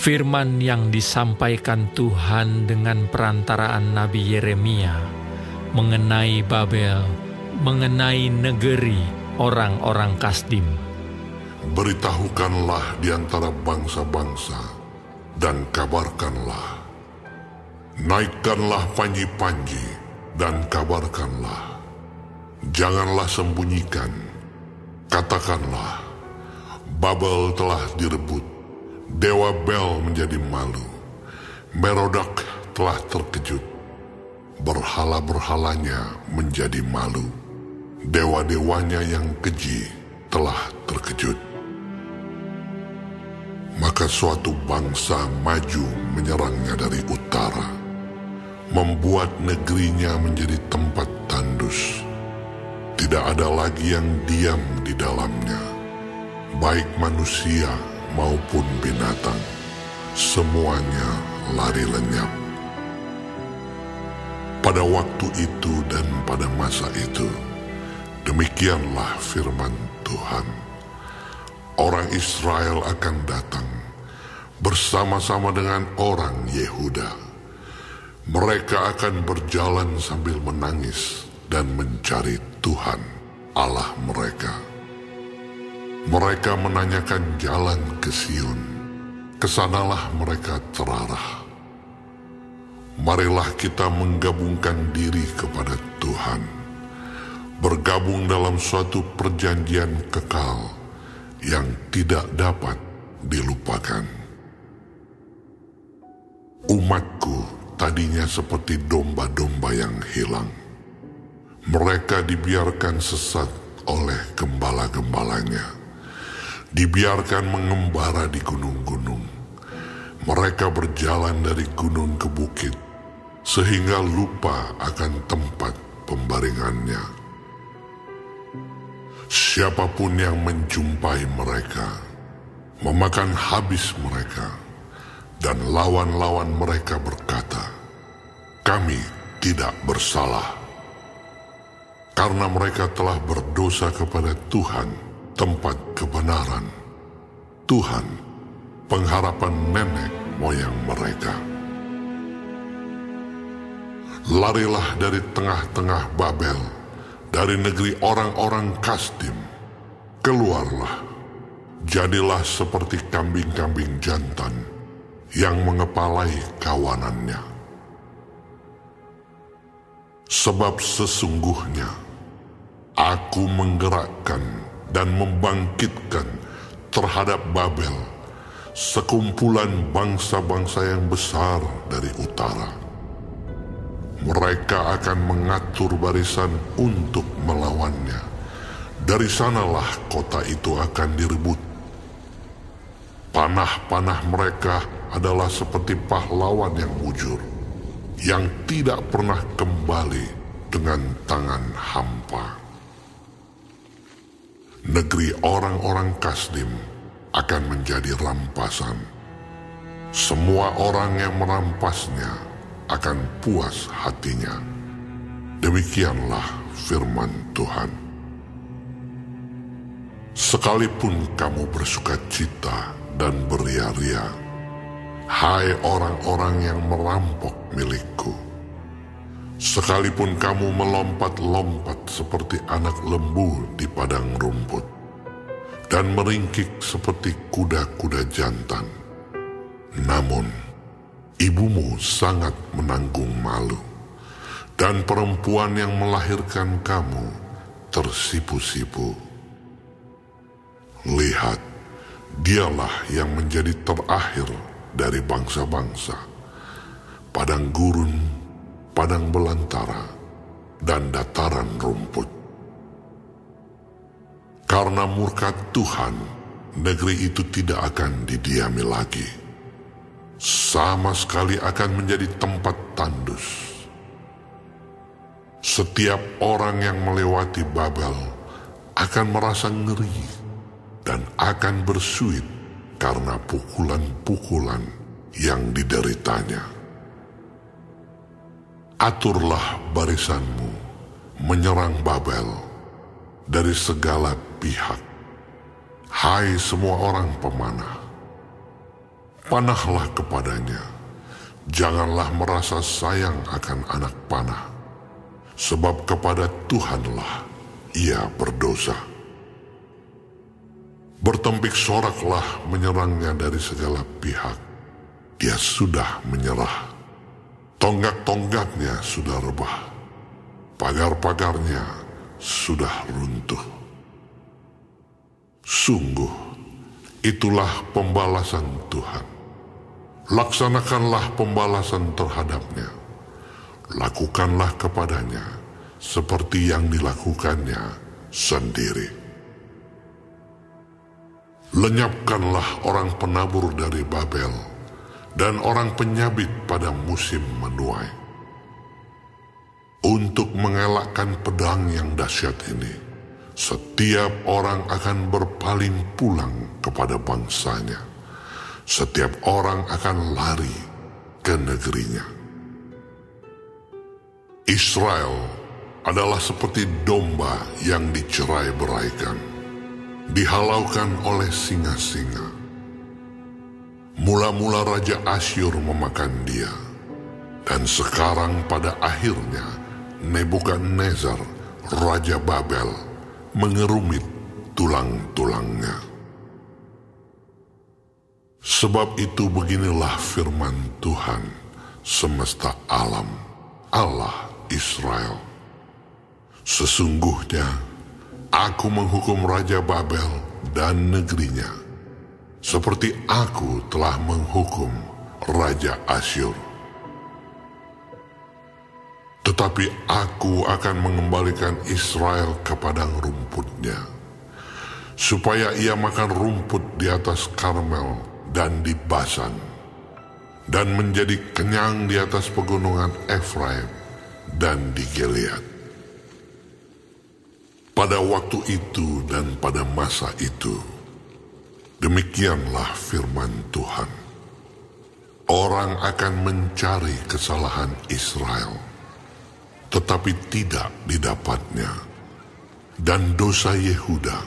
Firman yang disampaikan Tuhan dengan perantaraan Nabi Yeremia mengenai Babel, mengenai negeri orang-orang Kasdim. Beritahukanlah di antara bangsa-bangsa dan kabarkanlah. Naikkanlah panji-panji dan kabarkanlah. Janganlah sembunyikan. Katakanlah, Babel telah direbut. Dewa Bel menjadi malu. Merodak telah terkejut. Berhala-berhalanya menjadi malu. Dewa-dewanya yang keji telah terkejut. Maka suatu bangsa maju menyerangnya dari utara, membuat negerinya menjadi tempat tandus. Tidak ada lagi yang diam di dalamnya, baik manusia maupun binatang, semuanya lari lenyap. Pada waktu itu dan pada masa itu, demikianlah firman Tuhan. Orang Israel akan datang bersama-sama dengan orang Yehuda. Mereka akan berjalan sambil menangis dan mencari Tuhan Allah mereka. Mereka menanyakan jalan ke Sion, kesanalah mereka terarah. Marilah kita menggabungkan diri kepada Tuhan, bergabung dalam suatu perjanjian kekal yang tidak dapat dilupakan. Umatku tadinya seperti domba-domba yang hilang. Mereka dibiarkan sesat oleh gembala-gembalanya, dibiarkan mengembara di gunung-gunung. Mereka berjalan dari gunung ke bukit, sehingga lupa akan tempat pembaringannya. Siapapun yang menjumpai mereka, memakan habis mereka, dan lawan-lawan mereka berkata, "Kami tidak bersalah." Karena mereka telah berdosa kepada Tuhan, tempat kebenaran, Tuhan, pengharapan nenek moyang mereka. Larilah dari tengah-tengah Babel, dari negeri orang-orang Kasdim. Keluarlah, jadilah seperti kambing-kambing jantan yang mengepalai kawanannya. Sebab sesungguhnya Aku menggerakkan dan membangkitkan terhadap Babel sekumpulan bangsa-bangsa yang besar dari utara. Mereka akan mengatur barisan untuk melawannya. Dari sanalah kota itu akan direbut. Panah-panah mereka adalah seperti pahlawan yang mujur, yang tidak pernah kembali dengan tangan hampa. Negeri orang-orang Kasdim akan menjadi rampasan. Semua orang yang merampasnya akan puas hatinya. Demikianlah firman Tuhan. Sekalipun kamu bersukacita dan beria-ria, hai orang-orang yang merampok milikku, sekalipun kamu melompat-lompat seperti anak lembu di padang rumput, dan meringkik seperti kuda-kuda jantan, namun ibumu sangat menanggung malu, dan perempuan yang melahirkan kamu tersipu-sipu. Lihat, dialah yang menjadi terakhir dari bangsa-bangsa, padang gurun, padang belantara, dan dataran rumput. Karena murka Tuhan, negeri itu tidak akan didiami lagi. Sama sekali akan menjadi tempat tandus. Setiap orang yang melewati Babel akan merasa ngeri dan akan bersuit karena pukulan-pukulan yang dideritanya. Aturlah barisanmu menyerang Babel dari segala pihak, hai semua orang pemanah. Panahlah kepadanya, janganlah merasa sayang akan anak panah, sebab kepada Tuhanlah ia berdosa. Bertempik soraklah menyerangnya dari segala pihak. Dia sudah menyerah. Tonggak-tonggaknya sudah rebah. Pagar-pagarnya sudah runtuh. Sungguh, itulah pembalasan Tuhan. Laksanakanlah pembalasan terhadapnya. Lakukanlah kepadanya seperti yang dilakukannya sendiri. Lenyapkanlah orang penabur dari Babel dan orang penyabit pada musim menuai. Untuk mengelakkan pedang yang dahsyat ini, setiap orang akan berpaling pulang kepada bangsanya. Setiap orang akan lari ke negerinya. Israel adalah seperti domba yang dicerai-beraikan, dihalaukan oleh singa-singa. Mula-mula Raja Asyur memakan dia, dan sekarang pada akhirnya Nebukadnezar, Raja Babel, mengerumit tulang-tulangnya. Sebab itu beginilah firman Tuhan semesta alam, Allah Israel. Sesungguhnya Aku menghukum Raja Babel dan negerinya, seperti aku telah menghukum Raja Asyur. Tetapi aku akan mengembalikan Israel ke padang rumputnya, supaya ia makan rumput di atas Karmel dan di Basan, dan menjadi kenyang di atas pegunungan Efraim dan di Gilead. Pada waktu itu dan pada masa itu, demikianlah firman Tuhan. Orang akan mencari kesalahan Israel, tetapi tidak didapatnya, dan dosa Yehuda,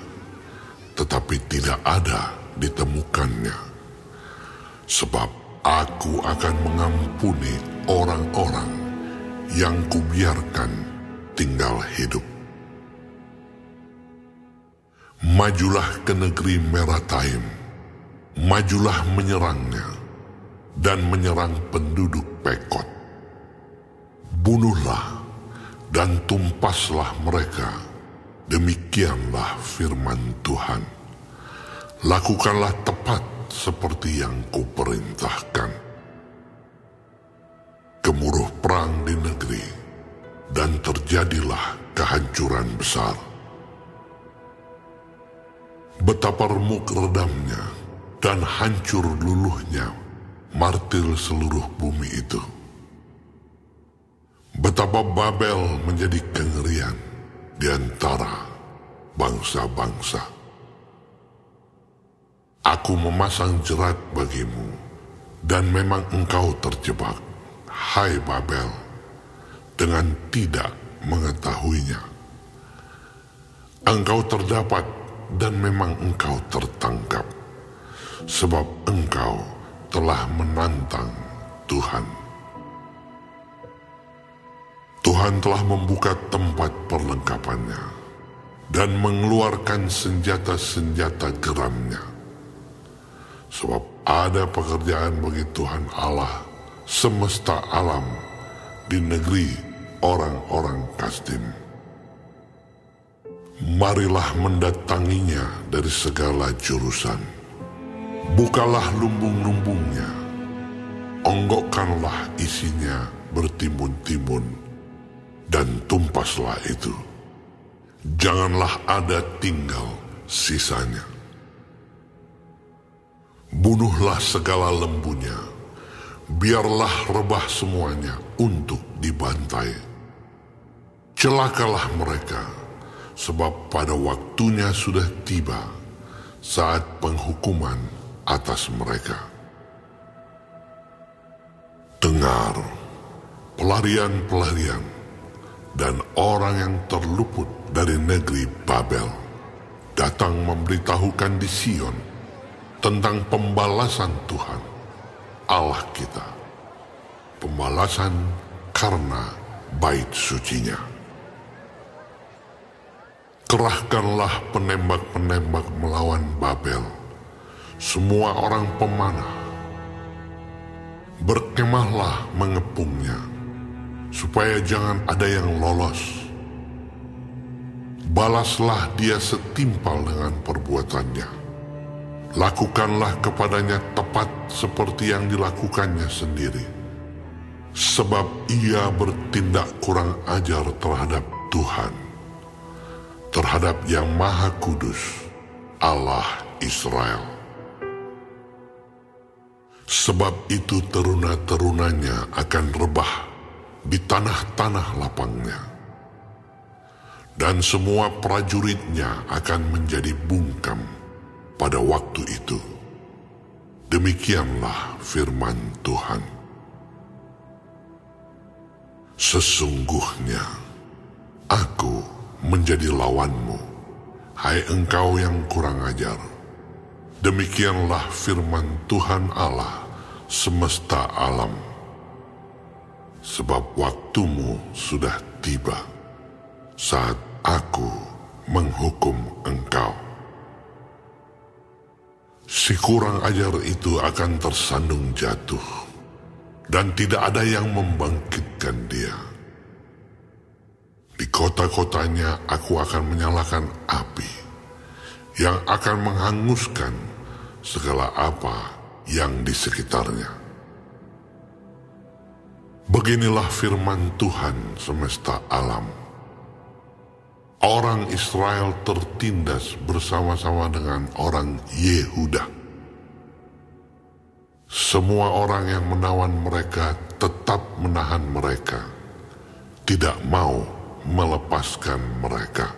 tetapi tidak ada ditemukannya. Sebab aku akan mengampuni orang-orang yang kubiarkan tinggal hidup. Majulah ke negeri Merataim, majulah menyerangnya, dan menyerang penduduk Pekod. Bunuhlah dan tumpaslah mereka, demikianlah firman Tuhan. Lakukanlah tepat seperti yang kuperintahkan. Gemuruh perang di negeri, dan terjadilah kehancuran besar. Betapa remuk redamnya dan hancur luluhnya martir seluruh bumi itu. Betapa Babel menjadi kengerian di antara bangsa-bangsa. Aku memasang jerat bagimu, dan memang engkau terjebak, hai Babel, dengan tidak mengetahuinya. Engkau terdapat dan memang engkau tertangkap, sebab engkau telah menantang Tuhan. Tuhan telah membuka tempat perlengkapannya dan mengeluarkan senjata-senjata geramnya. Sebab ada pekerjaan bagi Tuhan Allah semesta alam di negeri orang-orang Kasdim. Marilah mendatanginya dari segala jurusan. Bukalah lumbung-lumbungnya, onggokkanlah isinya bertimbun-timbun, dan tumpaslah itu. Janganlah ada tinggal sisanya. Bunuhlah segala lembunya, biarlah rebah semuanya untuk dibantai. Celakalah mereka, sebab pada waktunya sudah tiba saat penghukuman atas mereka. Dengar, pelarian-pelarian dan orang yang terluput dari negeri Babel datang memberitahukan di Sion tentang pembalasan Tuhan Allah kita, pembalasan karena bait sucinya. Kerahkanlah penembak-penembak melawan Babel, semua orang pemanah. Berkemahlah mengepungnya, supaya jangan ada yang lolos. Balaslah dia setimpal dengan perbuatannya. Lakukanlah kepadanya tepat seperti yang dilakukannya sendiri. Sebab ia bertindak kurang ajar terhadap Tuhan, terhadap Yang Maha Kudus, Allah Israel. Sebab itu teruna-terunanya akan rebah di tanah-tanah lapangnya, dan semua prajuritnya akan menjadi bungkam pada waktu itu. Demikianlah firman Tuhan. Sesungguhnya aku menjadi lawanmu, hai engkau yang kurang ajar. Demikianlah firman Tuhan Allah semesta alam. Sebab waktumu sudah tiba, saat aku menghukum engkau. Si kurang ajar itu akan tersandung jatuh, dan tidak ada yang membangkitkan dia. Di kota-kotanya aku akan menyalakan api, yang akan menghanguskan segala apa yang di sekitarnya. Beginilah firman Tuhan semesta alam. Orang Israel tertindas bersama-sama dengan orang Yehuda. Semua orang yang menawan mereka tetap menahan mereka, tidak mau melepaskan mereka.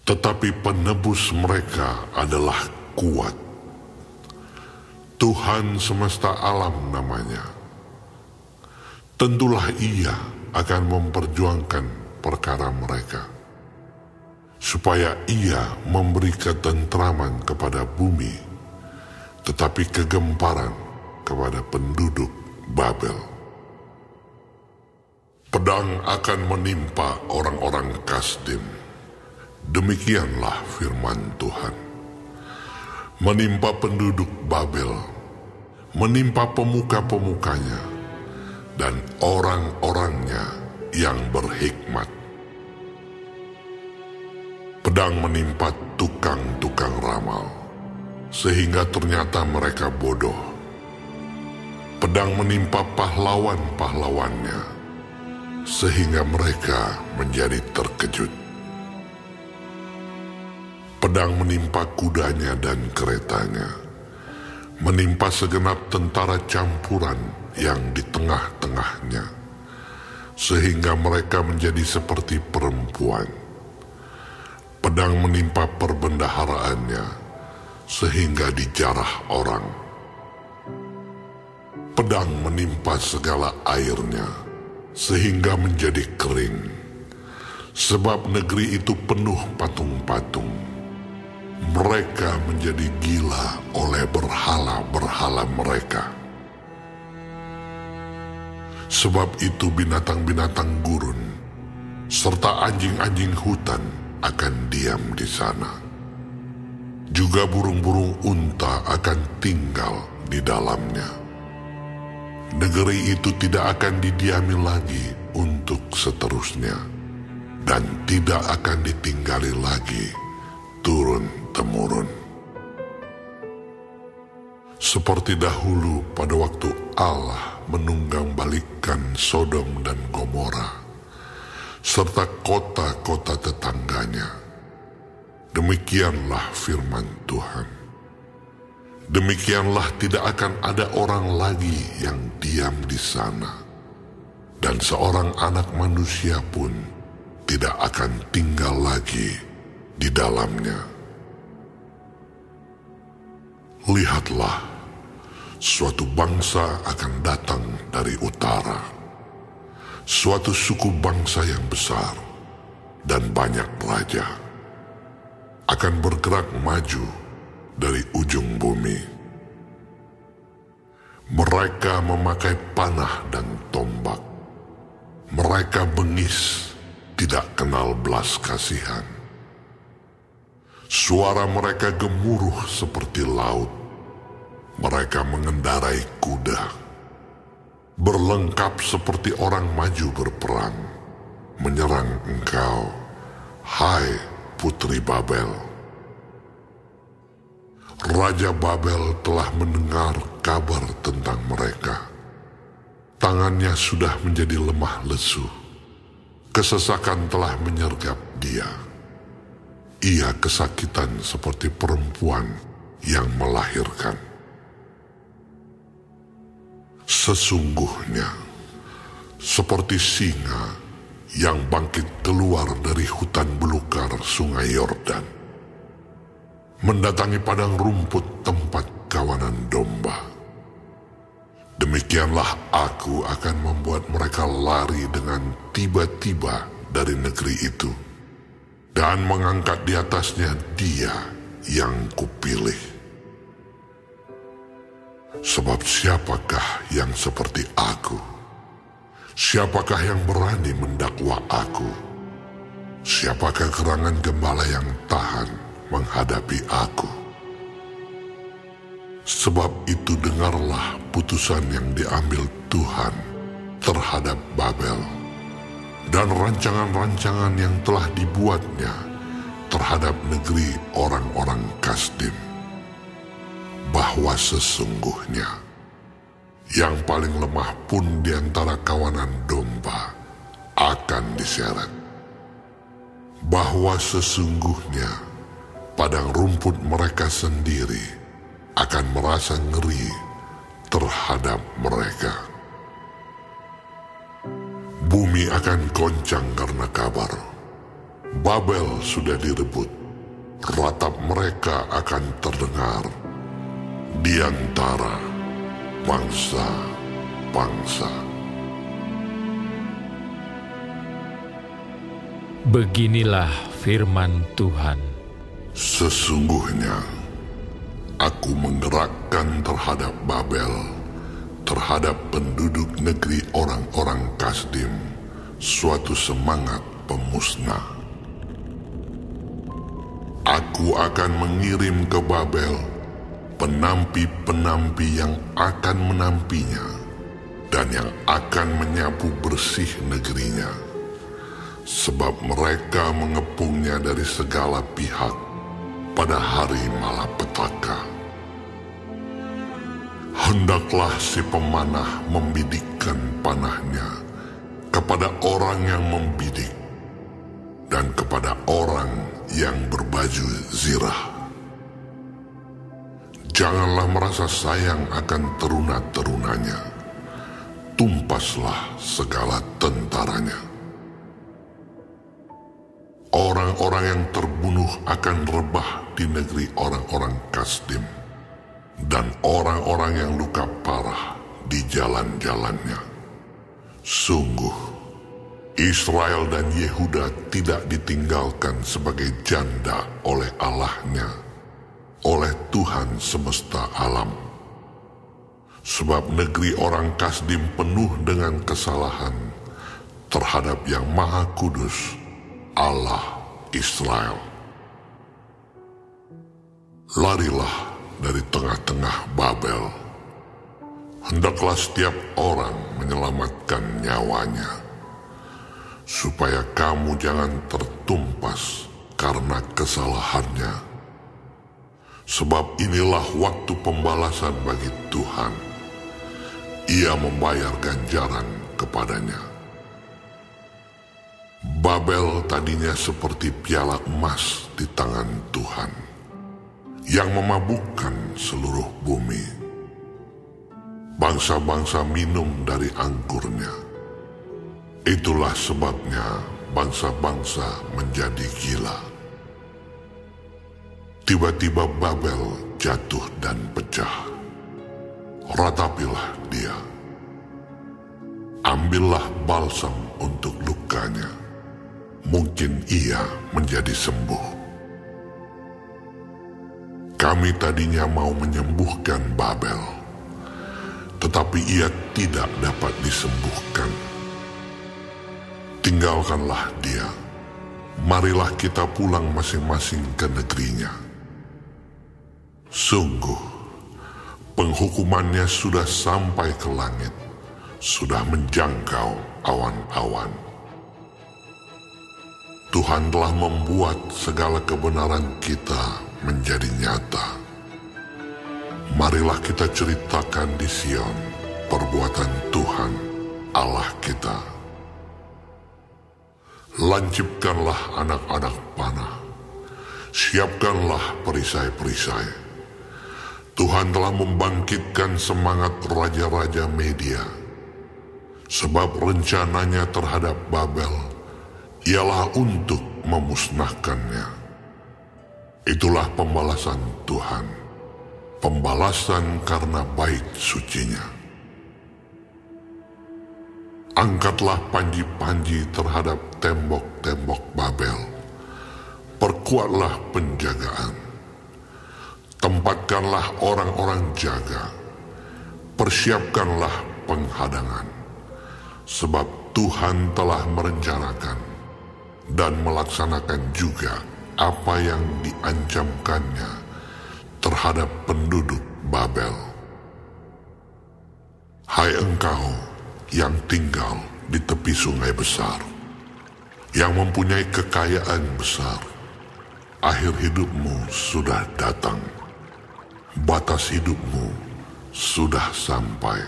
Tetapi penebus mereka adalah kuat. Tuhan semesta alam namanya. Tentulah ia akan memperjuangkan perkara mereka, supaya ia memberi ketentraman kepada bumi, tetapi kegemparan kepada penduduk Babel. Pedang akan menimpa orang-orang Kasdim. Demikianlah firman Tuhan. Menimpa penduduk Babel, menimpa pemuka-pemukanya, dan orang-orangnya yang berhikmat. Pedang menimpa tukang-tukang ramal, sehingga ternyata mereka bodoh. Pedang menimpa pahlawan-pahlawannya, sehingga mereka menjadi terkejut. Pedang menimpa kudanya dan keretanya, menimpa segenap tentara campuran yang di tengah-tengahnya, sehingga mereka menjadi seperti perempuan. Pedang menimpa perbendaharaannya, sehingga dijarah orang. Pedang menimpa segala airnya, sehingga menjadi kering. Sebab negeri itu penuh patung-patung. Mereka menjadi gila oleh berhala-berhala mereka. Sebab itu binatang-binatang gurun serta anjing-anjing hutan akan diam di sana. Juga burung-burung unta akan tinggal di dalamnya. Negeri itu tidak akan didiami lagi untuk seterusnya, dan tidak akan ditinggali lagi turun-temurun. Seperti dahulu pada waktu Allah menunggang-balikkan Sodom dan Gomora, serta kota-kota tetangganya. Demikianlah firman Tuhan. Demikianlah tidak akan ada orang lagi yang diam di sana, dan seorang anak manusia pun tidak akan tinggal lagi di dalamnya. Lihatlah, suatu bangsa akan datang dari utara, suatu suku bangsa yang besar dan banyak raja, akan bergerak maju dari ujung bumi. Mereka memakai panah dan tombak. Mereka bengis, tidak kenal belas kasihan. Suara mereka gemuruh seperti laut. Mereka mengendarai kuda, berlengkap seperti orang maju berperang, menyerang engkau, hai Putri Babel. Raja Babel telah mendengar kabar tentang mereka. Tangannya sudah menjadi lemah lesu. Kesesakan telah menyergap dia. Ia kesakitan seperti perempuan yang melahirkan. Sesungguhnya, seperti singa yang bangkit keluar dari hutan belukar sungai Yordan, mendatangi padang rumput tempat kawanan domba. Demikianlah aku akan membuat mereka lari dengan tiba-tiba dari negeri itu, dan mengangkat di atasnya dia yang kupilih. Sebab siapakah yang seperti aku? Siapakah yang berani mendakwa aku? Siapakah gerangan gembala yang tahan menghadapi aku? Sebab itu dengarlah putusan yang diambil Tuhan terhadap Babel, dan rancangan-rancangan yang telah dibuatnya terhadap negeri orang-orang Kasdim, bahwa sesungguhnya yang paling lemah pun di antara kawanan domba akan diseret. Bahwa sesungguhnya padang rumput mereka sendiri akan merasa ngeri terhadap mereka. Bumi akan goncang karena kabar. Babel sudah direbut. Ratap mereka akan terdengar di antara bangsa-bangsa. Beginilah firman Tuhan. Sesungguhnya aku menggerakkan terhadap Babel, terhadap penduduk negeri orang-orang Kasdim, suatu semangat pemusnah. Aku akan mengirim ke Babel penampi-penampi yang akan menampinya, dan yang akan menyapu bersih negerinya, sebab mereka mengepungnya dari segala pihak pada hari malapetaka. Hendaklah si pemanah membidikkan panahnya kepada orang yang membidik, dan kepada orang yang berbaju zirah. Janganlah merasa sayang akan teruna-terunanya. Tumpaslah segala tentaranya. Orang-orang yang terbunuh akan rebah di negeri orang-orang Kasdim, dan orang-orang yang luka parah di jalan-jalannya. Sungguh, Israel dan Yehuda tidak ditinggalkan sebagai janda oleh Allahnya, oleh Tuhan semesta alam. Sebab negeri orang Kasdim penuh dengan kesalahan terhadap yang Maha Kudus, Allah Israel. Larilah dari tengah-tengah Babel. Hendaklah setiap orang menyelamatkan nyawanya, supaya kamu jangan tertumpas karena kesalahannya. Sebab inilah waktu pembalasan bagi Tuhan. Ia membayar ganjaran kepadanya. Babel tadinya seperti piala emas di tangan Tuhan, yang memabukkan seluruh bumi. Bangsa-bangsa minum dari anggurnya. Itulah sebabnya bangsa-bangsa menjadi gila. Tiba-tiba Babel jatuh dan pecah. Ratapilah dia. Ambillah balsam untuk lukanya. Mungkin ia menjadi sembuh. Kami tadinya mau menyembuhkan Babel, tetapi ia tidak dapat disembuhkan. Tinggalkanlah dia. Marilah kita pulang masing-masing ke negerinya. Sungguh, penghukumannya sudah sampai ke langit, sudah menjangkau awan-awan. Tuhan telah membuat segala kebenaran kita menjadi nyata. Marilah kita ceritakan di Sion perbuatan Tuhan Allah kita. Lancipkanlah anak-anak panah, siapkanlah perisai-perisai. Tuhan telah membangkitkan semangat raja-raja Media, sebab rencananya terhadap Babel ialah untuk memusnahkannya. Itulah pembalasan Tuhan, pembalasan karena baik sucinya. Angkatlah panji-panji terhadap tembok-tembok Babel. Perkuatlah penjagaan. Tempatkanlah orang-orang jaga. Persiapkanlah penghadangan. Sebab Tuhan telah merencanakan dan melaksanakan juga apa yang diancamkannya terhadap penduduk Babel. Hai engkau yang tinggal di tepi sungai besar, yang mempunyai kekayaan besar, akhir hidupmu sudah datang, batas hidupmu sudah sampai.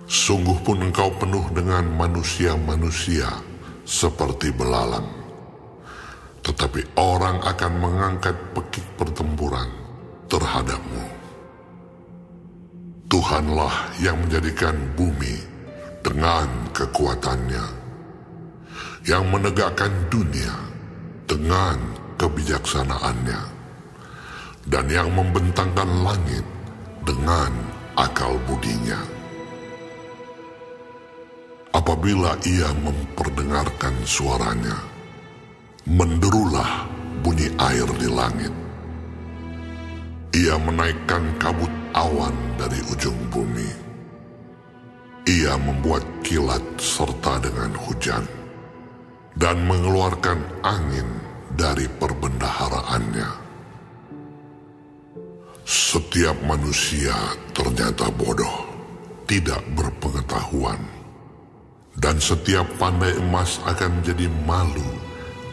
Sungguh pun engkau penuh dengan manusia-manusia seperti belalang, tetapi orang akan mengangkat pekik pertempuran terhadapmu. Tuhanlah yang menjadikan bumi dengan kekuatannya, yang menegakkan dunia dengan kebijaksanaannya, dan yang membentangkan langit dengan akal budinya. Apabila ia memperdengarkan suaranya, menderulah bunyi air di langit. Ia menaikkan kabut awan dari ujung bumi. Ia membuat kilat serta dengan hujan, dan mengeluarkan angin dari perbendaharaannya. Setiap manusia ternyata bodoh, tidak berpengetahuan, dan setiap pandai emas akan menjadi malu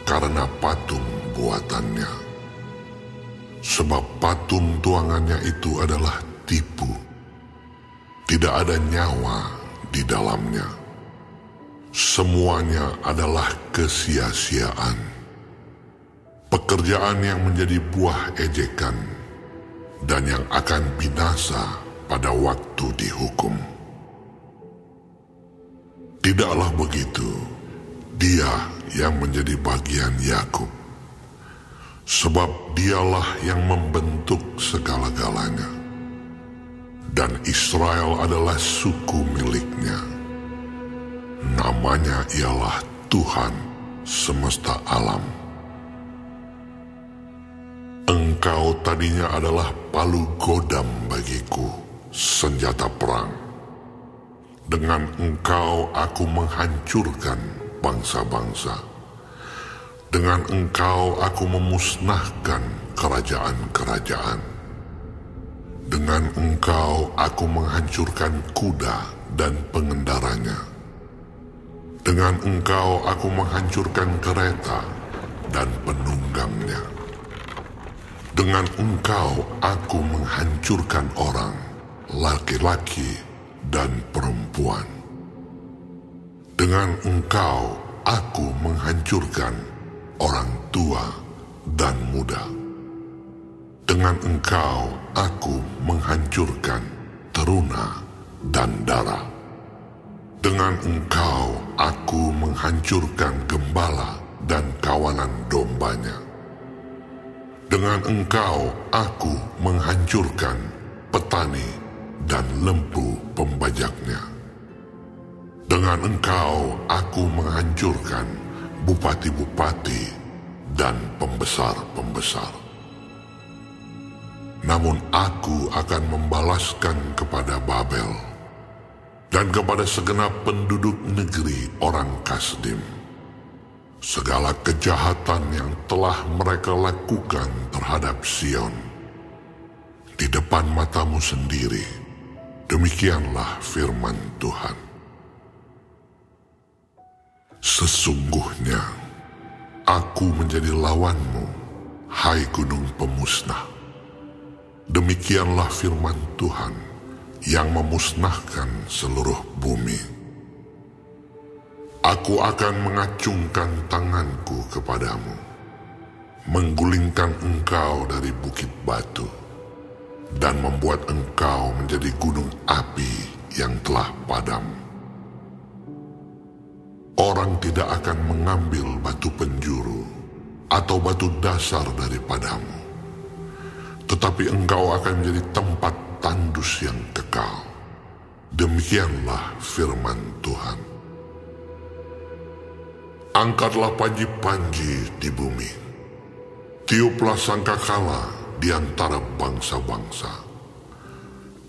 karena patung buatannya. Sebab patung tuangannya itu adalah tipu, tidak ada nyawa di dalamnya. Semuanya adalah kesia-siaan, pekerjaan yang menjadi buah ejekan, dan yang akan binasa pada waktu dihukum. Tidaklah begitu dia yang menjadi bagian Yakub, sebab dialah yang membentuk segala-galanya, dan Israel adalah suku miliknya. Namanya ialah Tuhan semesta alam. Engkau tadinya adalah palu godam bagiku, senjata perang. Dengan engkau aku menghancurkan bangsa-bangsa. Dengan engkau aku memusnahkan kerajaan-kerajaan. Dengan engkau aku menghancurkan kuda dan pengendaranya. Dengan engkau aku menghancurkan kereta dan penunggangnya. Dengan engkau aku menghancurkan orang, laki-laki dan perempuan. Dengan engkau aku menghancurkan orang tua dan muda. Dengan engkau aku menghancurkan teruna dan dara. Dengan engkau aku menghancurkan gembala dan kawanan dombanya. Dengan engkau aku menghancurkan petani dan lempu pembajaknya. Dengan engkau aku menghancurkan bupati-bupati dan pembesar-pembesar. namun aku akan membalaskan kepada Babel dan kepada segenap penduduk negeri orang Kasdim segala kejahatan yang telah mereka lakukan terhadap Sion di depan matamu sendiri. Demikianlah firman Tuhan. Sesungguhnya aku menjadi lawanmu, hai gunung pemusnah. Demikianlah firman Tuhan yang memusnahkan seluruh bumi. Aku akan mengacungkan tanganku kepadamu, menggulingkan engkau dari bukit batu, dan membuat engkau menjadi gunung api yang telah padam. Orang tidak akan mengambil batu penjuru atau batu dasar daripadamu, tetapi engkau akan menjadi tempat tandus yang kekal. Demikianlah firman Tuhan. Angkatlah panji-panji di bumi, tiuplah sangkakala di antara bangsa-bangsa.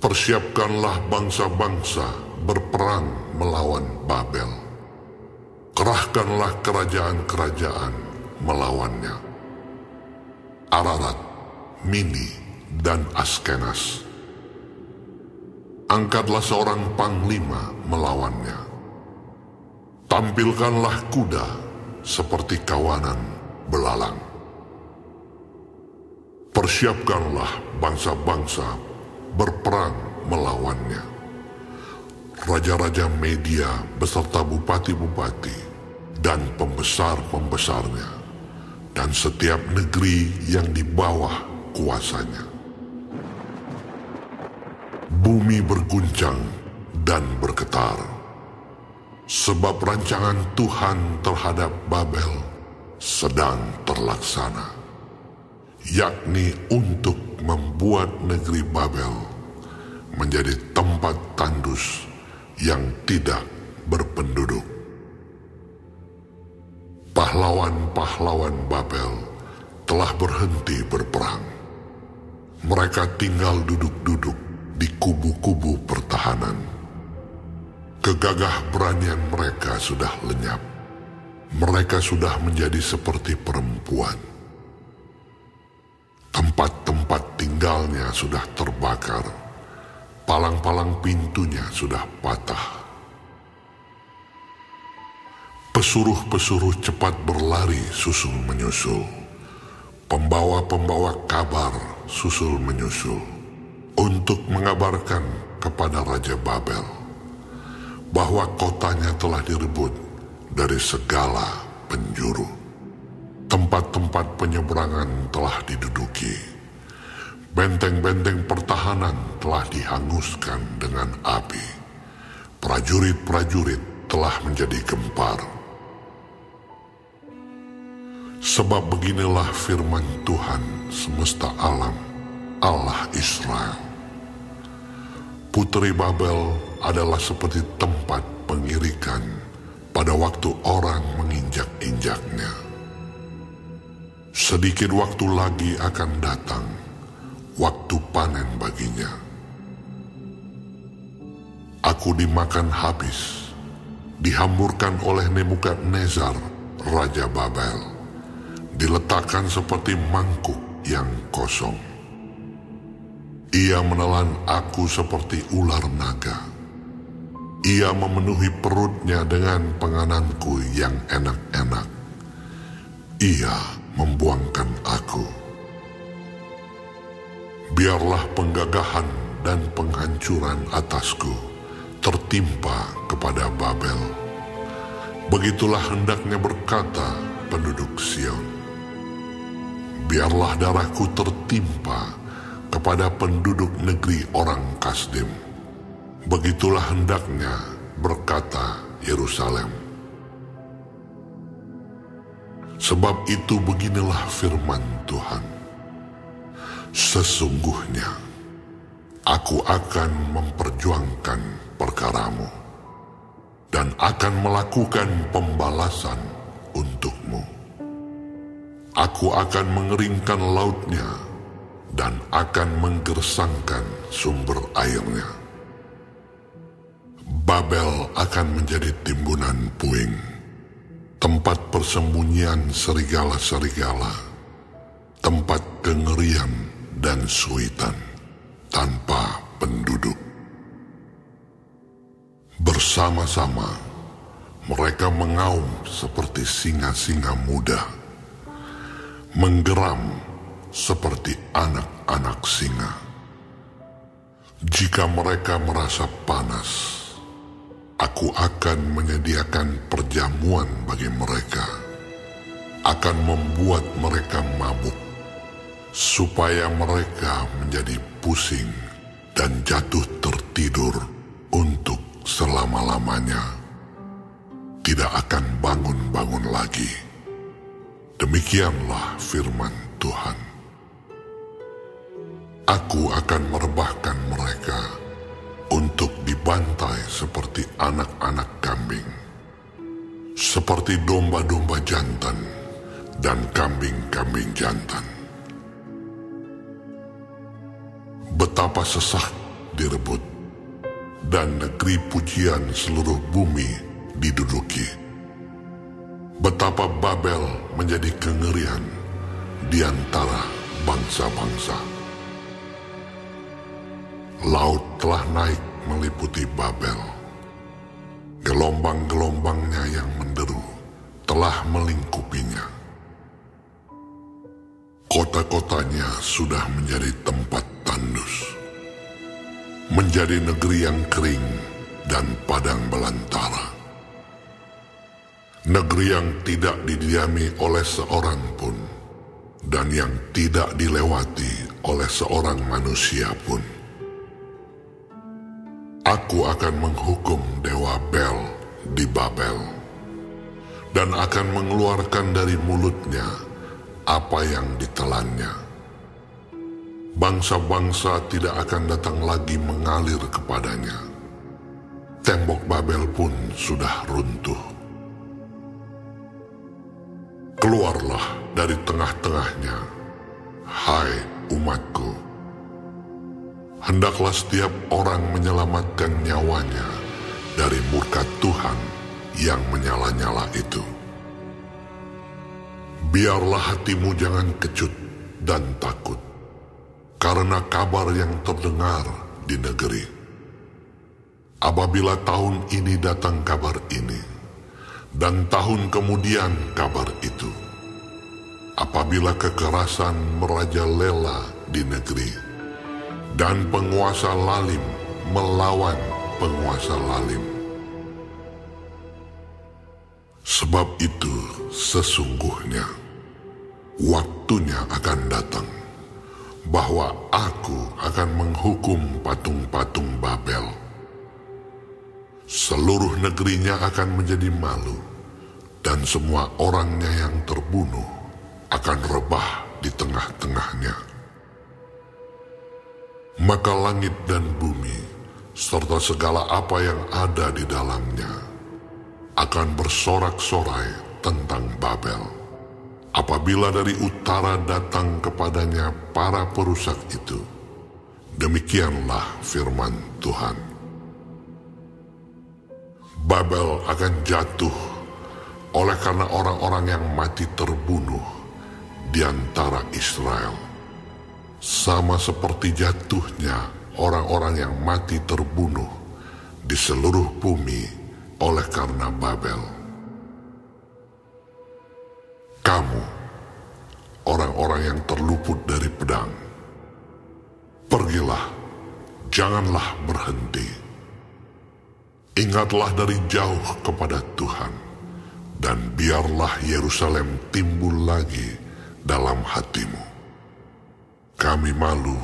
Persiapkanlah bangsa-bangsa berperang melawan Babel. Kerahkanlah kerajaan-kerajaan melawannya. Ararat, Mini, dan Askenas. Angkatlah seorang panglima melawannya. Tampilkanlah kuda seperti kawanan belalang. Persiapkanlah bangsa-bangsa berperang melawannya. Raja-raja Media beserta bupati-bupati dan pembesar-pembesarnya, dan setiap negeri yang di bawah kuasanya. Bumi berguncang dan bergetar, sebab rancangan Tuhan terhadap Babel sedang terlaksana, yakni untuk membuat negeri Babel menjadi tempat tandus yang tidak berpenduduk. Pahlawan-pahlawan Babel telah berhenti berperang. Mereka tinggal duduk-duduk di kubu-kubu pertahanan. Kegagah beranian mereka sudah lenyap. Mereka sudah menjadi seperti perempuan. Tempat-tempat tinggalnya sudah terbakar. Palang-palang pintunya sudah patah. Pesuruh-pesuruh cepat berlari susul menyusul. Pembawa-pembawa kabar susul menyusul untuk mengabarkan kepada Raja Babel bahwa kotanya telah direbut dari segala penjuru. Tempat-tempat penyeberangan telah diduduki. Benteng-benteng pertahanan telah dihanguskan dengan api. Prajurit-prajurit telah menjadi gempar. Sebab beginilah firman Tuhan semesta alam, Allah Israel. Putri Babel adalah seperti tempat pengirikan pada waktu orang menginjak-injaknya. Sedikit waktu lagi akan datang, waktu panen baginya. Aku dimakan habis, dihamburkan oleh Nebukadnezar, Raja Babel, diletakkan seperti mangkuk yang kosong. Ia menelan aku seperti ular naga. Ia memenuhi perutnya dengan pengananku yang enak-enak. Ia membuangkan aku. Biarlah penggagahan dan penghancuran atasku tertimpa kepada Babel. Begitulah hendaknya berkata penduduk Sion. Biarlah darahku tertimpa kepada penduduk negeri orang Kasdim. Begitulah hendaknya berkata Yerusalem. Sebab itu beginilah firman Tuhan. Sesungguhnya aku akan memperjuangkan perkaramu dan akan melakukan pembalasan untukmu. Aku akan mengeringkan lautnya dan akan menggersangkan sumber airnya. Babel akan menjadi timbunan puing, tempat persembunyian serigala-serigala, tempat kengerian dan suitan tanpa penduduk. Bersama-sama mereka mengaum seperti singa-singa muda, menggeram seperti anak-anak singa. Jika mereka merasa panas, aku akan menyediakan perjamuan bagi mereka, akan membuat mereka mabuk, supaya mereka menjadi pusing dan jatuh tertidur untuk selama-lamanya, tidak akan bangun-bangun lagi. Demikianlah firman Tuhan. Aku akan merebahkan mereka untuk dibantai seperti anak-anak kambing, seperti domba-domba jantan dan kambing-kambing jantan. Betapa sesak direbut, dan negeri pujian seluruh bumi diduduki. Betapa Babel menjadi kengerian di antara bangsa-bangsa. Laut telah naik meliputi Babel. Gelombang-gelombangnya yang menderu telah melingkupinya. Kota-kotanya sudah menjadi tempat tandus, menjadi negeri yang kering dan padang belantara. Negeri yang tidak didiami oleh seorang pun, dan yang tidak dilewati oleh seorang manusia pun. Aku akan menghukum dewa Bel di Babel, dan akan mengeluarkan dari mulutnya apa yang ditelannya. Bangsa-bangsa tidak akan datang lagi mengalir kepadanya. Tembok Babel pun sudah runtuh. Keluarlah dari tengah-tengahnya, hai umatku. Hendaklah setiap orang menyelamatkan nyawanya dari murka Tuhan yang menyala-nyala itu. Biarlah hatimu jangan kecut dan takut karena kabar yang terdengar di negeri. Apabila tahun ini datang kabar ini, dan tahun kemudian kabar itu, apabila kekerasan merajalela di negeri, dan penguasa lalim melawan penguasa lalim. Sebab itu sesungguhnya waktunya akan datang, bahwa aku akan menghukum patung-patung Babel. Seluruh negerinya akan menjadi malu, dan semua orangnya yang terbunuh akan rebah di tengah-tengahnya. Maka langit dan bumi, serta segala apa yang ada di dalamnya, akan bersorak-sorai tentang Babel, apabila dari utara datang kepadanya para perusak itu. Demikianlah firman Tuhan. Babel akan jatuh oleh karena orang-orang yang mati terbunuh di antara Israel, sama seperti jatuhnya orang-orang yang mati terbunuh di seluruh bumi oleh karena Babel. Kamu, orang-orang yang terluput dari pedang, pergilah, janganlah berhenti. Ingatlah dari jauh kepada Tuhan, dan biarlah Yerusalem timbul lagi dalam hatimu. Kami malu,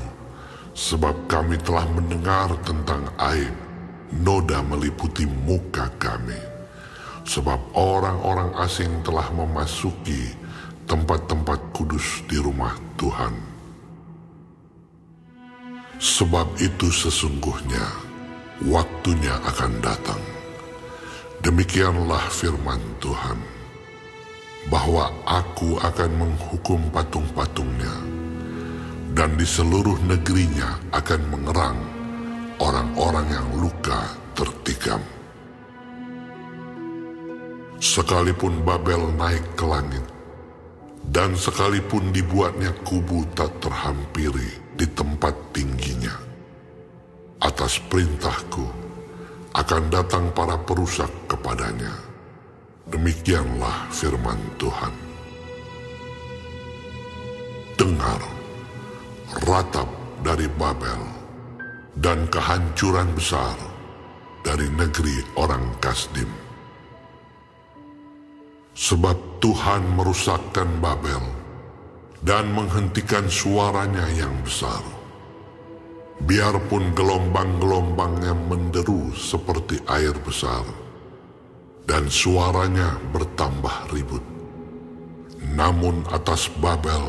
sebab kami telah mendengar tentang aib noda meliputi muka kami, sebab orang-orang asing telah memasuki tempat-tempat kudus di rumah Tuhan. Sebab itu sesungguhnya waktunya akan datang, demikianlah firman Tuhan, bahwa aku akan menghukum patung-patungnya, dan di seluruh negerinya akan mengerang orang-orang yang luka tertikam. Sekalipun Babel naik ke langit, dan sekalipun dibuatnya kubu tak terhampiri di tempat tingginya, atas perintahku akan datang para perusak kepadanya. Demikianlah firman Tuhan. Dengar, ratap dari Babel, dan kehancuran besar dari negeri orang Kasdim. Sebab Tuhan merusakkan Babel dan menghentikan suaranya yang besar. Biarpun gelombang-gelombangnya menderu seperti air besar, dan suaranya bertambah ribut. Namun atas Babel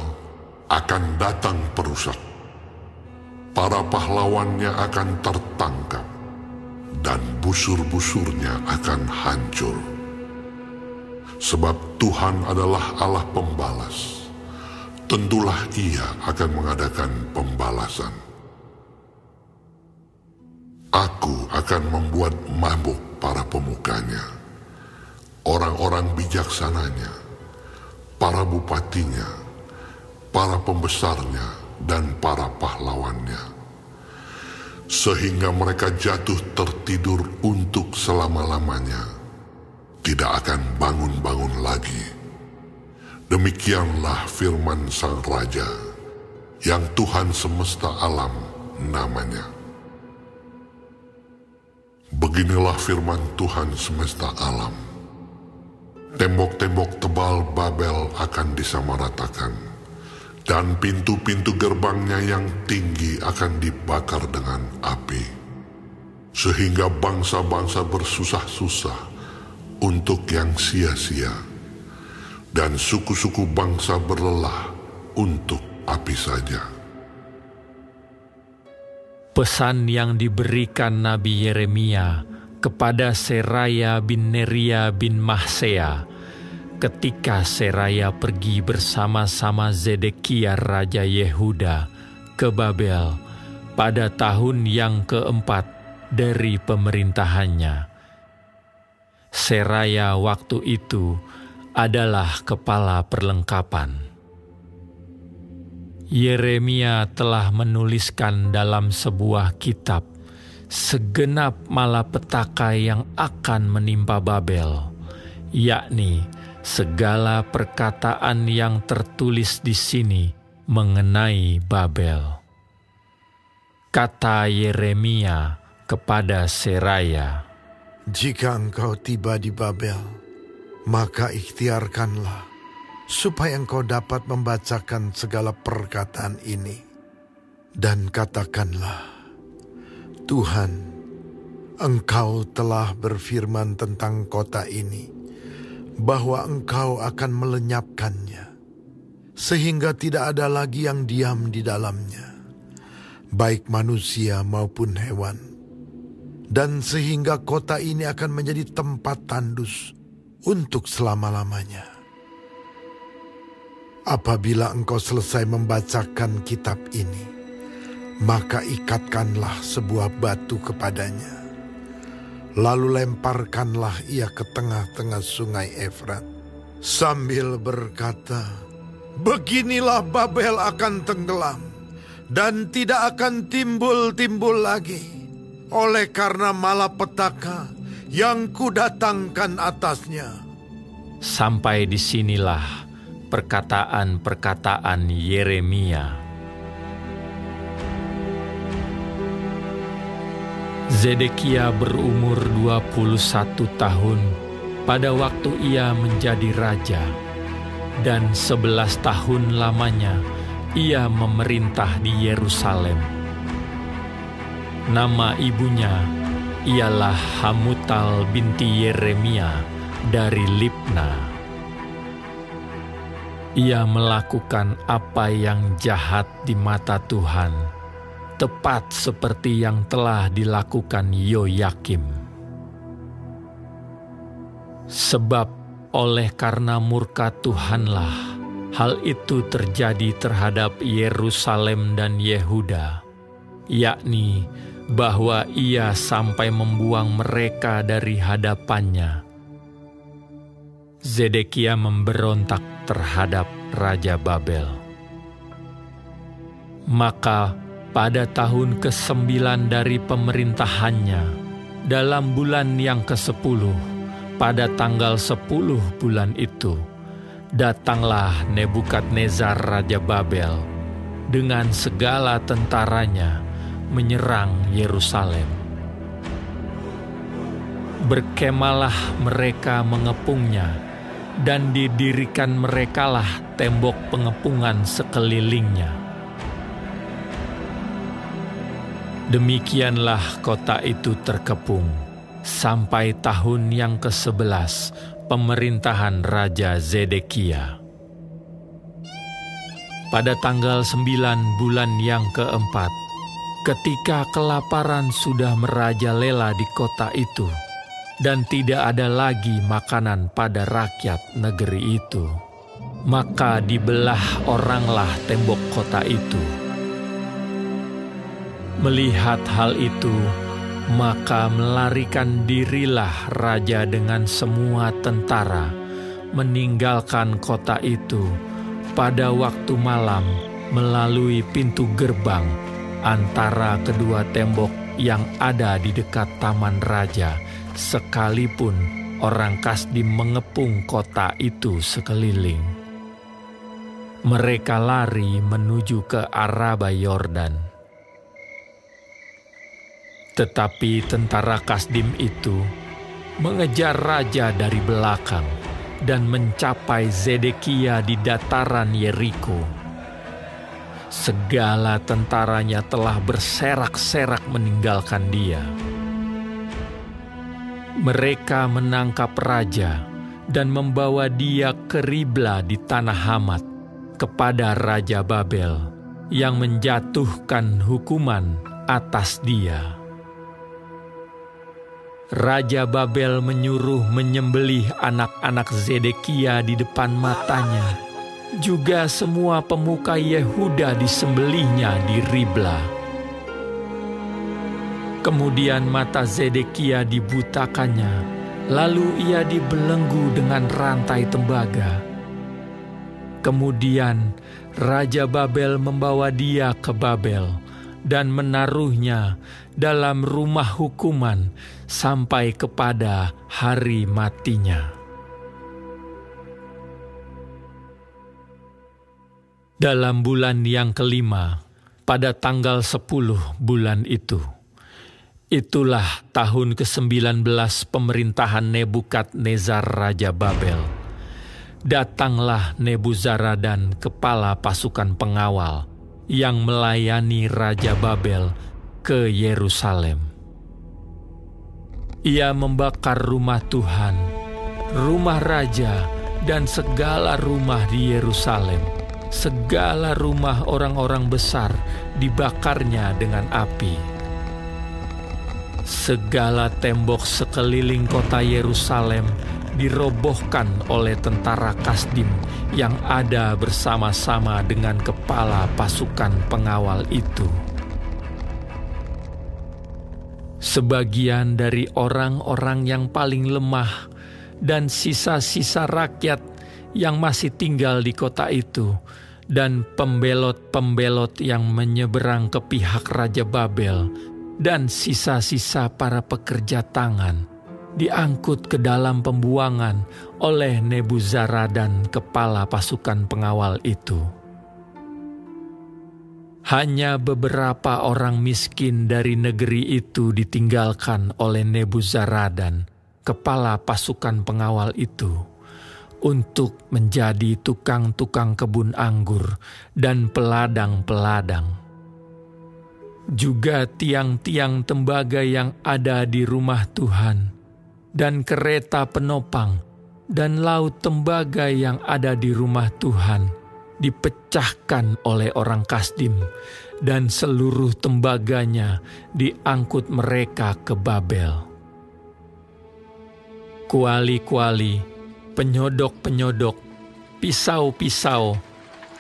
akan datang perusak. Para pahlawannya akan tertangkap, dan busur-busurnya akan hancur. Sebab Tuhan adalah Allah pembalas. Tentulah Ia akan mengadakan pembalasan. Aku akan membuat mabuk para pemukanya, orang-orang bijaksananya, para bupatinya, para pembesarnya, dan para pahlawannya, sehingga mereka jatuh tertidur untuk selama-lamanya, tidak akan bangun-bangun lagi. Demikianlah firman Sang Raja, yang Tuhan semesta alam namanya. Beginilah firman Tuhan semesta alam. Tembok-tembok tebal Babel akan disamaratakan, dan pintu-pintu gerbangnya yang tinggi akan dibakar dengan api, sehingga bangsa-bangsa bersusah-susah untuk yang sia-sia, dan suku-suku bangsa berlelah untuk api saja. Pesan yang diberikan Nabi Yeremia kepada Seraya bin Neria bin Mahsea ketika Seraya pergi bersama-sama Zedekia Raja Yehuda ke Babel pada tahun yang keempat dari pemerintahannya. Seraya waktu itu adalah kepala perlengkapan. Yeremia telah menuliskan dalam sebuah kitab segenap malapetaka yang akan menimpa Babel, yakni segala perkataan yang tertulis di sini mengenai Babel. Kata Yeremia kepada Seraya, "Jika engkau tiba di Babel, maka ikhtiarkanlah supaya engkau dapat membacakan segala perkataan ini. Dan katakanlah, Tuhan, engkau telah berfirman tentang kota ini, bahwa engkau akan melenyapkannya, sehingga tidak ada lagi yang diam di dalamnya, baik manusia maupun hewan. Dan sehingga kota ini akan menjadi tempat tandus untuk selama-lamanya. Apabila engkau selesai membacakan kitab ini, maka ikatkanlah sebuah batu kepadanya. Lalu lemparkanlah ia ke tengah-tengah sungai Efrat, sambil berkata, beginilah Babel akan tenggelam, dan tidak akan timbul-timbul lagi, oleh karena malapetaka yang kudatangkan atasnya." Sampai disinilah perkataan-perkataan Yeremia. Zedekia berumur 21 tahun pada waktu ia menjadi raja, dan 11 tahun lamanya ia memerintah di Yerusalem. Nama ibunya ialah Hamutal binti Yeremia dari Libna. Ia melakukan apa yang jahat di mata Tuhan, tepat seperti yang telah dilakukan Yoyakim. Sebab oleh karena murka Tuhanlah hal itu terjadi terhadap Yerusalem dan Yehuda, yakni bahwa ia sampai membuang mereka dari hadapannya. Zedekia memberontak terhadap Raja Babel. Maka pada tahun ke-9 dari pemerintahannya, dalam bulan yang ke-10, pada tanggal 10 bulan itu, datanglah Nebukadnezar Raja Babel dengan segala tentaranya menyerang Yerusalem. Berkemalah mereka mengepungnya, dan didirikan merekalah tembok pengepungan sekelilingnya. Demikianlah kota itu terkepung sampai tahun yang ke-11 pemerintahan Raja Zedekia. Pada tanggal 9 bulan yang ke-4, ketika kelaparan sudah merajalela di kota itu, dan tidak ada lagi makanan pada rakyat negeri itu, maka dibelah oranglah tembok kota itu. Melihat hal itu, maka melarikan dirilah raja dengan semua tentara, meninggalkan kota itu pada waktu malam melalui pintu gerbang antara kedua tembok yang ada di dekat taman raja, sekalipun orang Kasdim mengepung kota itu sekeliling. Mereka lari menuju ke Araba Yordan. Tetapi tentara Kasdim itu mengejar raja dari belakang dan mencapai Zedekia di dataran Yeriko. Segala tentaranya telah berserak-serak meninggalkan dia. Mereka menangkap raja dan membawa dia ke Ribla di tanah Hamat kepada Raja Babel yang menjatuhkan hukuman atas dia. Raja Babel menyuruh menyembelih anak-anak Zedekia di depan matanya. Juga semua pemuka Yehuda disembelihnya di Ribla. Kemudian mata Zedekia dibutakannya, lalu ia dibelenggu dengan rantai tembaga. Kemudian Raja Babel membawa dia ke Babel dan menaruhnya dalam rumah hukuman sampai kepada hari matinya. Dalam bulan yang kelima, pada tanggal 10 bulan itu, itulah tahun ke-19 pemerintahan Nebukadnezar Raja Babel. Datanglah Nebuzaradan, kepala pasukan pengawal, yang melayani Raja Babel ke Yerusalem. Ia membakar rumah Tuhan, rumah raja, dan segala rumah di Yerusalem. Segala rumah orang-orang besar dibakarnya dengan api. Segala tembok sekeliling kota Yerusalem dirobohkan oleh tentara Kasdim yang ada bersama-sama dengan kepala pasukan pengawal itu. Sebagian dari orang-orang yang paling lemah dan sisa-sisa rakyat yang masih tinggal di kota itu, dan pembelot-pembelot yang menyeberang ke pihak Raja Babel, dan sisa-sisa para pekerja tangan, diangkut ke dalam pembuangan oleh Nebuzaradan, kepala pasukan pengawal itu. Hanya beberapa orang miskin dari negeri itu ditinggalkan oleh Nebuzaradan, kepala pasukan pengawal itu, untuk menjadi tukang-tukang kebun anggur dan peladang-peladang. Juga tiang-tiang tembaga yang ada di rumah Tuhan, dan kereta penopang, dan laut tembaga yang ada di rumah Tuhan, dipecahkan oleh orang Kasdim, dan seluruh tembaganya diangkut mereka ke Babel. Kuali-kuali, penyodok-penyodok, pisau-pisau,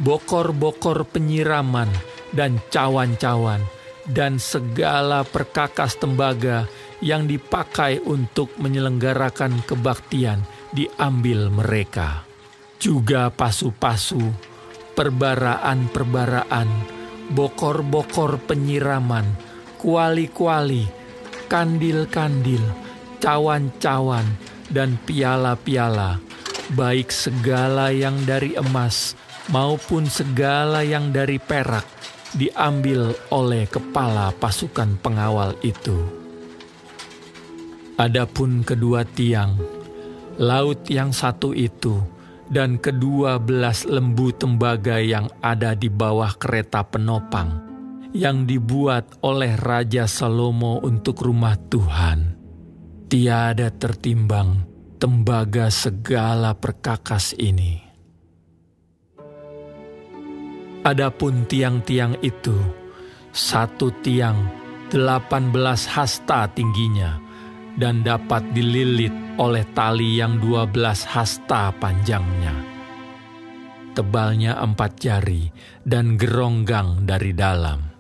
bokor-bokor penyiraman, dan cawan-cawan, dan segala perkakas tembaga yang dipakai untuk menyelenggarakan kebaktian diambil mereka. Juga pasu-pasu, perbaraan-perbaraan, bokor-bokor penyiraman, kuali-kuali, kandil-kandil, cawan-cawan, dan piala-piala, baik segala yang dari emas maupun segala yang dari perak, diambil oleh kepala pasukan pengawal itu. Adapun kedua tiang, laut yang satu itu, dan ke-12 lembu tembaga yang ada di bawah kereta penopang, yang dibuat oleh Raja Salomo untuk rumah Tuhan, tiada tertimbang tembaga segala perkakas ini. Adapun tiang-tiang itu, satu tiang 18 hasta tingginya, dan dapat dililit oleh tali yang 12 hasta panjangnya. Tebalnya 4 jari dan geronggang dari dalam.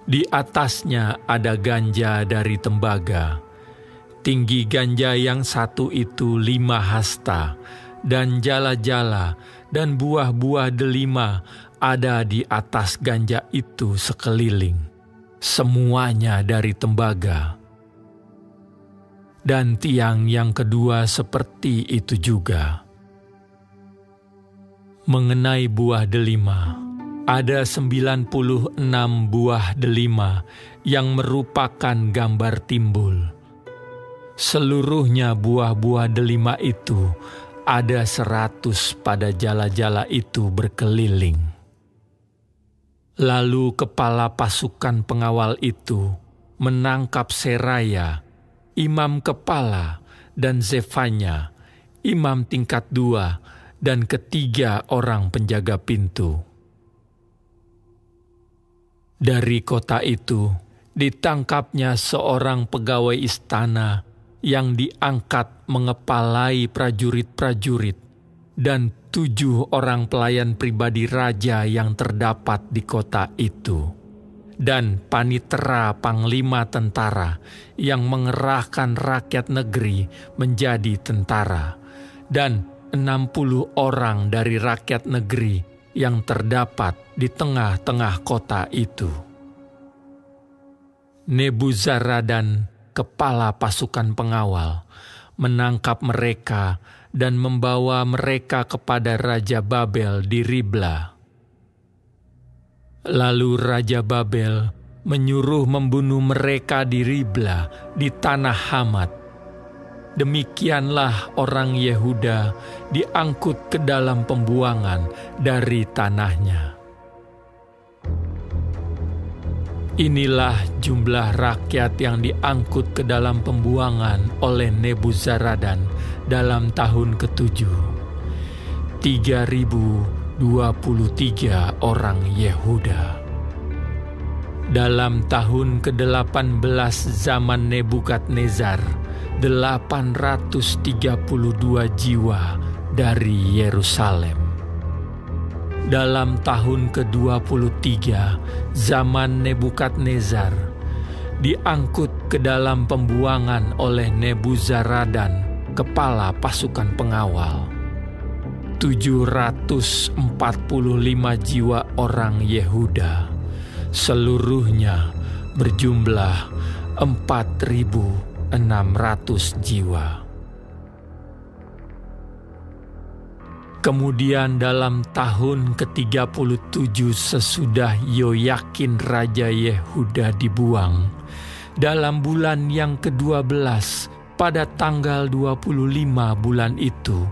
Di atasnya ada ganja dari tembaga. Tinggi ganja yang satu itu 5 hasta, dan jala-jala dan buah-buah delima ada di atas ganja itu sekeliling, semuanya dari tembaga. Dan tiang yang kedua seperti itu juga. Mengenai buah delima, ada 96 buah delima yang merupakan gambar timbul. Seluruhnya buah-buah delima itu ada 100 pada jala-jala itu berkeliling. Lalu kepala pasukan pengawal itu menangkap Seraya, imam kepala, dan Zefanya, imam tingkat 2, dan ketiga orang penjaga pintu. Dari kota itu ditangkapnya seorang pegawai istana yang diangkat mengepalai prajurit-prajurit, dan 7 orang pelayan pribadi raja yang terdapat di kota itu, dan panitera panglima tentara yang mengerahkan rakyat negeri menjadi tentara, dan 60 orang dari rakyat negeri yang terdapat di tengah-tengah kota itu. Nebuzaradan, kepala pasukan pengawal, menangkap mereka dan membawa mereka kepada Raja Babel di Ribla. Lalu Raja Babel menyuruh membunuh mereka di Ribla di tanah Hamat. Demikianlah orang Yehuda diangkut ke dalam pembuangan dari tanahnya. Inilah jumlah rakyat yang diangkut ke dalam pembuangan oleh Nebuzaradan dalam tahun ke-7. 3.023 orang Yehuda. Dalam tahun ke-18 zaman Nebukadnezar, 832 jiwa dari Yerusalem. Dalam tahun ke-23 zaman Nebukadnezar, diangkut ke dalam pembuangan oleh Nebuzaradan, kepala pasukan pengawal, 745 jiwa orang Yehuda, seluruhnya berjumlah 4.600 jiwa. Kemudian dalam tahun ke-37 sesudah Yoyakin Raja Yehuda dibuang, dalam bulan yang ke-12 pada tanggal 25 bulan itu,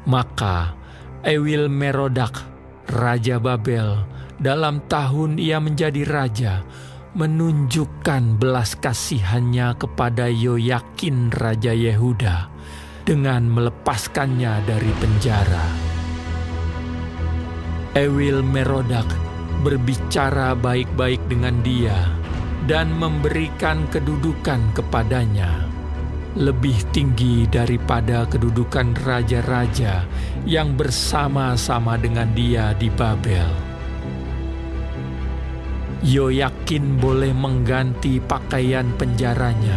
maka Ewil Merodak, Raja Babel, dalam tahun ia menjadi raja, menunjukkan belas kasihannya kepada Yoyakin Raja Yehuda dengan melepaskannya dari penjara. Ewil Merodak berbicara baik-baik dengan dia dan memberikan kedudukan kepadanya. lebih tinggi daripada kedudukan raja-raja yang bersama-sama dengan dia di Babel. Yoyakin boleh mengganti pakaian penjaranya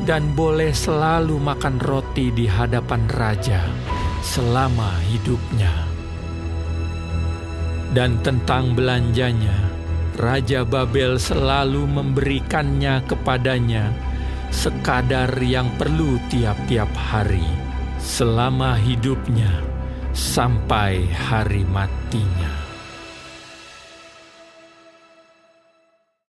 dan boleh selalu makan roti di hadapan raja selama hidupnya. Dan tentang belanjanya, Raja Babel selalu memberikannya kepadanya sekadar yang perlu tiap-tiap hari selama hidupnya sampai hari matinya.